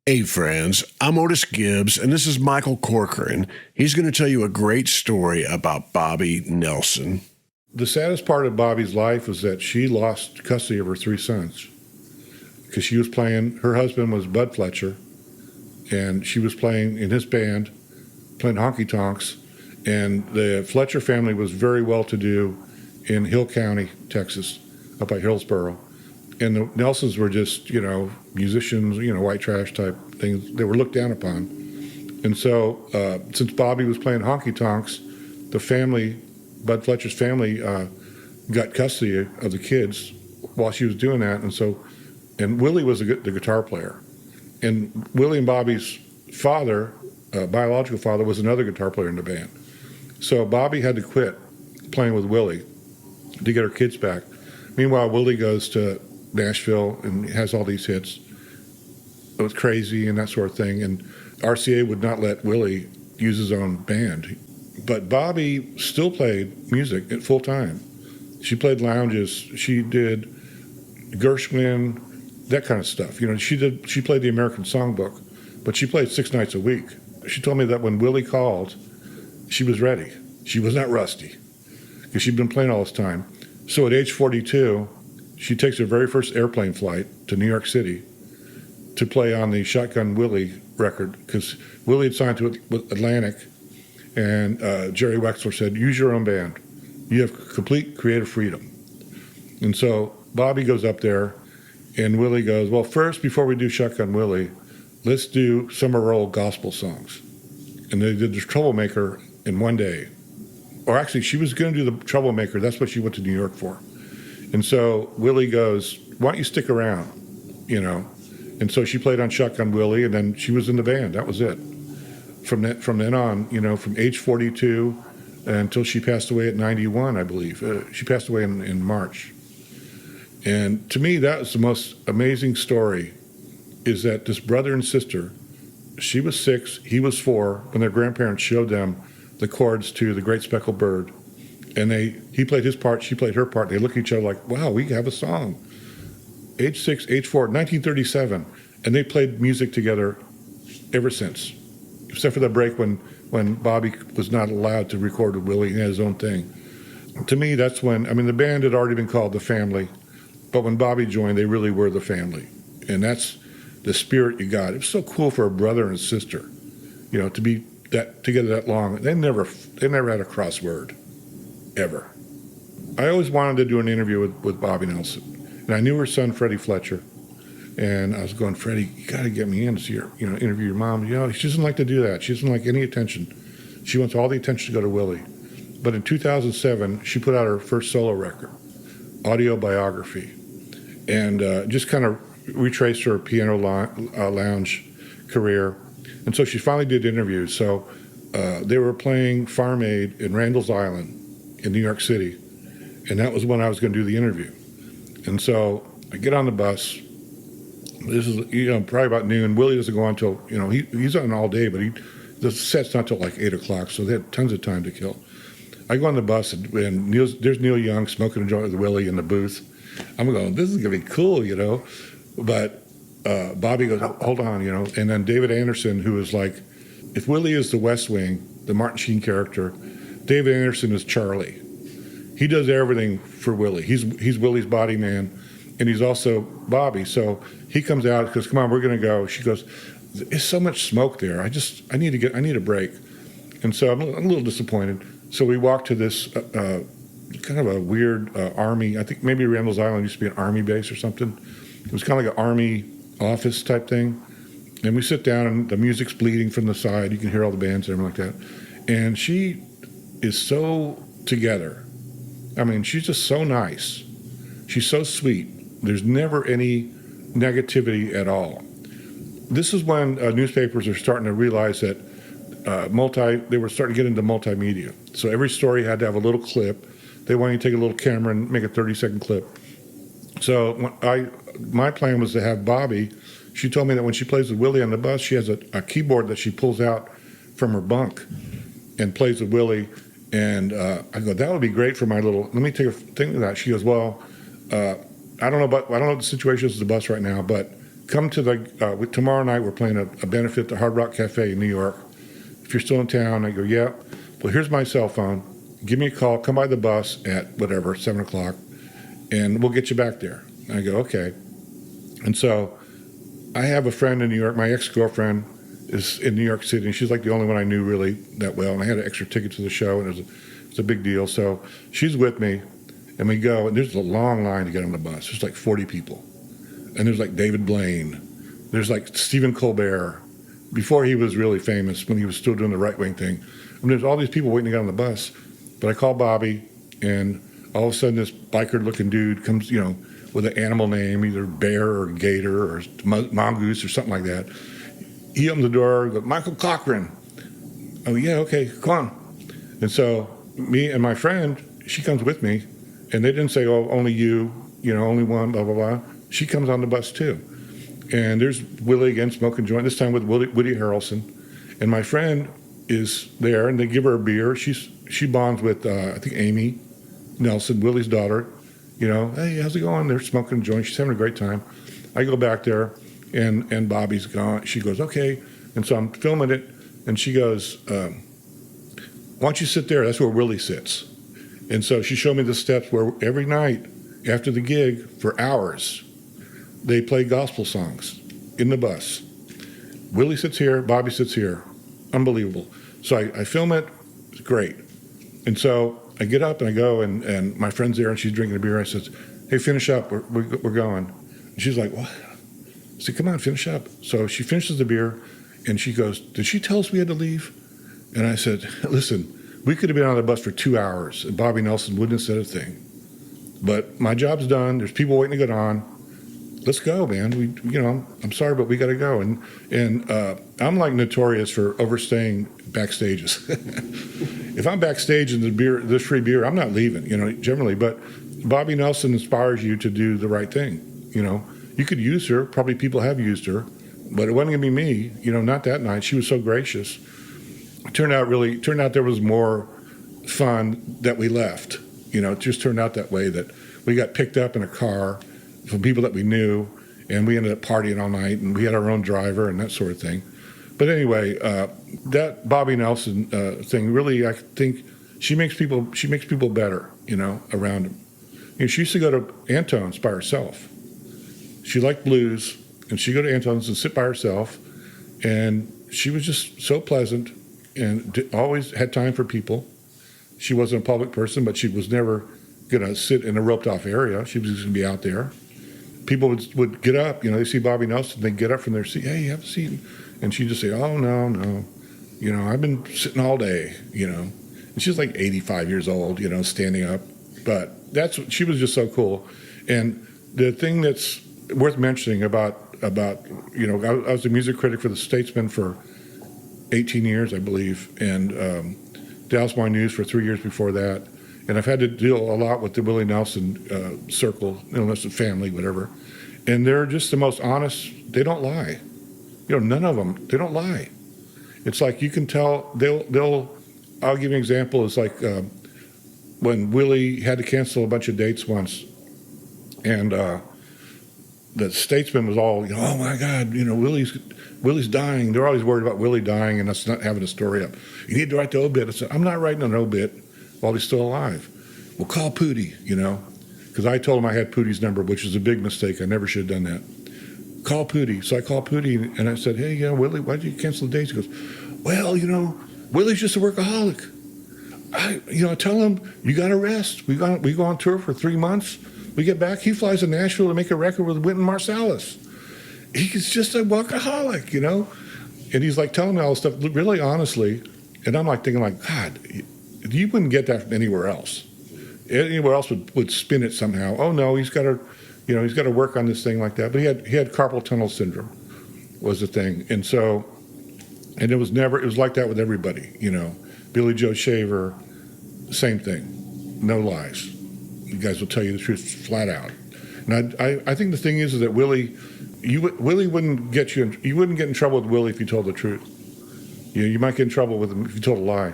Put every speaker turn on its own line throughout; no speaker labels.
Hey friends, I'm Otis Gibbs, and this is Michael Corcoran. He's going to tell you a great story about Bobbie Nelson.
The saddest part of Bobbie's life was that she lost custody of her three sons because she was playing, her husband was Bud Fletcher, and she was playing in his band, playing honky tonks, and the Fletcher family was very well-to-do in Hill County, Texas, up by Hillsboro. And the Nelsons were just, musicians, white trash type things. They were looked down upon. And so since Bobbie was playing honky tonks, the family, Bud Fletcher's family, got custody of the kids while she was doing that. And Willie was the guitar player. And Willie and Bobbie's father, biological father, was another guitar player in the band. So Bobbie had to quit playing with Willie to get her kids back. Meanwhile, Willie goes to Nashville and has all these hits. It was Crazy and that sort of thing. And RCA would not let Willie use his own band. But Bobbie still played music at full time. She played lounges. She did Gershwin, that kind of stuff. She played the American Songbook, but she played 6 nights a week. She told me that when Willie called, she was ready. She was not rusty because she'd been playing all this time. So at age 42, she takes her very first airplane flight to New York City to play on the Shotgun Willie record because Willie had signed to Atlantic, and Jerry Wexler said, use your own band. You have complete creative freedom. And so Bobbie goes up there, and Willie goes, well, first, before we do Shotgun Willie, let's do some of our old gospel songs. And they did the Troublemaker in one day. Or actually, she was going to do the Troublemaker. That's what she went to New York for. And so Willie goes, why don't you stick around, And so she played on Shotgun Willie, and then she was in the band. That was it. From then on, from age 42 until she passed away at 91, I believe. She passed away in March. And to me, that was the most amazing story, is that this brother and sister, she was 6, he was 4, when their grandparents showed them the chords to The Great Speckled Bird. And he played his part, she played her part. They look at each other like, wow, we have a song. Age 6, age 4, 1937. And they played music together ever since, except for the break when Bobbie was not allowed to record with Willie and had his own thing. To me, that's when, the band had already been called The Family, but when Bobbie joined, they really were the family. And that's the spirit you got. It was so cool for a brother and sister, to be together that long. They never had a crossword. Ever. I always wanted to do an interview with Bobbie Nelson. And I knew her son, Freddie Fletcher. And I was going, Freddie, you got to get me in to see her, interview your mom. She doesn't like to do that. She doesn't like any attention. She wants all the attention to go to Willie. But in 2007, she put out her first solo record, Audio Biography. And just kind of retraced her piano lounge career. And so she finally did interviews. So they were playing Farm Aid in Randall's Island in New York City, and that was when I was going to do the interview. And so I get on the bus. This is probably about noon. Willie doesn't go on till he's on all day, but the set's not till like 8 o'clock, so they had tons of time to kill. I go on the bus, and there's Neil Young smoking a joint with Willie in the booth. I'm going, this is gonna be cool, But Bobbie goes, hold on, And then David Anderson, who is like, if Willie is the West Wing, the Martin Sheen character, David Anderson is Charlie. He does everything for Willie. He's Willie's body man, and he's also Bobbie. So he comes out and goes, come on, we're going to go. She goes, there's so much smoke there. I need a break. And so I'm a little disappointed. So we walk to this kind of a weird army. I think maybe Randall's Island used to be an army base or something. It was kind of like an army office type thing. And we sit down, and the music's bleeding from the side. You can hear all the bands and everything like that. And she is so together. She's just so nice. She's so sweet. There's never any negativity at all. This is when newspapers are starting to realize that they were starting to get into multimedia. So every story had to have a little clip. They want you to take a little camera and make a 30-second clip. So my plan was to have Bobbie. She told me that when she plays with Willie on the bus, she has a keyboard that she pulls out from her bunk and plays with Willie. And I go, that would be great for my little. Let me think of that. She goes, well, I don't know the situation is the bus right now, but come to tomorrow night we're playing a benefit at the Hard Rock Cafe in New York. If you're still in town, I go, yeah. Well, here's my cell phone. Give me a call. Come by the bus at whatever, 7 o'clock, and we'll get you back there. And I go, okay. And so I have a friend in New York. My ex-girlfriend is in New York City, and she's like the only one I knew really that well. And I had an extra ticket to the show, and it was a big deal. So she's with me, and we go, and there's a long line to get on the bus. There's like 40 people. And there's like David Blaine. There's like Stephen Colbert, before he was really famous, when he was still doing the right-wing thing. I mean, there's all these people waiting to get on the bus. But I call Bobbie, and all of a sudden this biker-looking dude comes, with an animal name, either bear or gator or mongoose or something like that. He opens the door, goes, Michael Corcoran. Oh, yeah, okay, come on. And so me and my friend, she comes with me, and they didn't say, oh, only you, only one, blah, blah, blah. She comes on the bus, too. And there's Willie again, smoking joint, this time with Woody Harrelson. And my friend is there, and they give her a beer. She bonds with, I think, Amy Nelson, Willie's daughter. Hey, how's it going? They're smoking a joint. She's having a great time. I go back there, and Bobbie's gone. She goes, okay. And so I'm filming it, and she goes, why don't you sit there? That's where Willie sits. And so she showed me the steps where every night after the gig for hours, they play gospel songs in the bus. Willie sits here, Bobbie sits here. Unbelievable. So I film it. It's great. And so I get up and I go, and my friend's there, and she's drinking a beer. I said, hey, finish up. We're going. And she's like, what? I said, come on, finish up. So she finishes the beer, and she goes, did she tell us we had to leave? And I said, listen, we could have been on the bus for 2 hours, and Bobbie Nelson wouldn't have said a thing. But my job's done. There's people waiting to get on. Let's go, man. I'm sorry, but we got to go. And I'm like notorious for overstaying backstages. If I'm backstage in this free beer, I'm not leaving, generally. But Bobbie Nelson inspires you to do the right thing. You could use her. Probably people have used her, but it wasn't gonna be me. Not that night. She was so gracious. It turned out there was more fun that we left. It just turned out that way, that we got picked up in a car from people that we knew, and we ended up partying all night, and we had our own driver and that sort of thing. But anyway, that Bobbie Nelson thing, really, I think she makes people better, around them. She used to go to Antone's by herself. She liked blues, and she'd go to Antone's and sit by herself, and she was just so pleasant and always had time for people. She wasn't a public person, but she was never going to sit in a roped-off area. She was just going to be out there. People would get up, they see Bobbie Nelson, they'd get up from their seat, hey, have a seat. And she'd just say, oh, no, I've been sitting all day, And she's like 85 years old, standing up. But she was just so cool. And the thing that's worth mentioning about I was a music critic for The Statesman for 18 years, I believe, and Dallas Morning News for 3 years before that. And I've had to deal a lot with the Willie Nelson circle, Nelson family, whatever. And they're just the most honest. They don't lie. None of them. They don't lie. It's like you can tell. I'll give you an example. It's like when Willie had to cancel a bunch of dates once, and the Statesman was all, oh my God, Willie's dying. They're always worried about Willie dying and us not having a story up. You need to write the obit. I said, I'm not writing an obit while he's still alive. Well, call Pootie, because I told him I had Pootie's number, which is a big mistake. I never should have done that. Call Pootie. So I called Pootie, and I said, hey, Willie, why did you cancel the dates? He goes, well, Willie's just a workaholic. I tell him, you got to rest. We go on tour for 3 months. We get back. He flies to Nashville to make a record with Wynton Marsalis. He's just a workaholic, And he's like telling me all this stuff really honestly. And I'm like thinking God, you wouldn't get that from anywhere else. Anywhere else would spin it somehow. Oh no, he's got to work on this thing like that. But he had carpal tunnel syndrome was the thing. And so, and it was like that with everybody, Billy Joe Shaver, same thing. No lies. You guys will tell you the truth flat out. And I think the thing is that Willie wouldn't get you wouldn't get in trouble with Willie if you told the truth. You might get in trouble with him if you told a lie.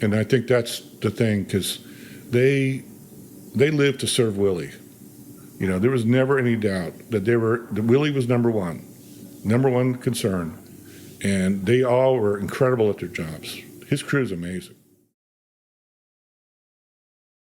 And I think that's the thing, because they live to serve Willie. You know, there was never any doubt that Willie was number one concern, and they all were incredible at their jobs. His crew's amazing.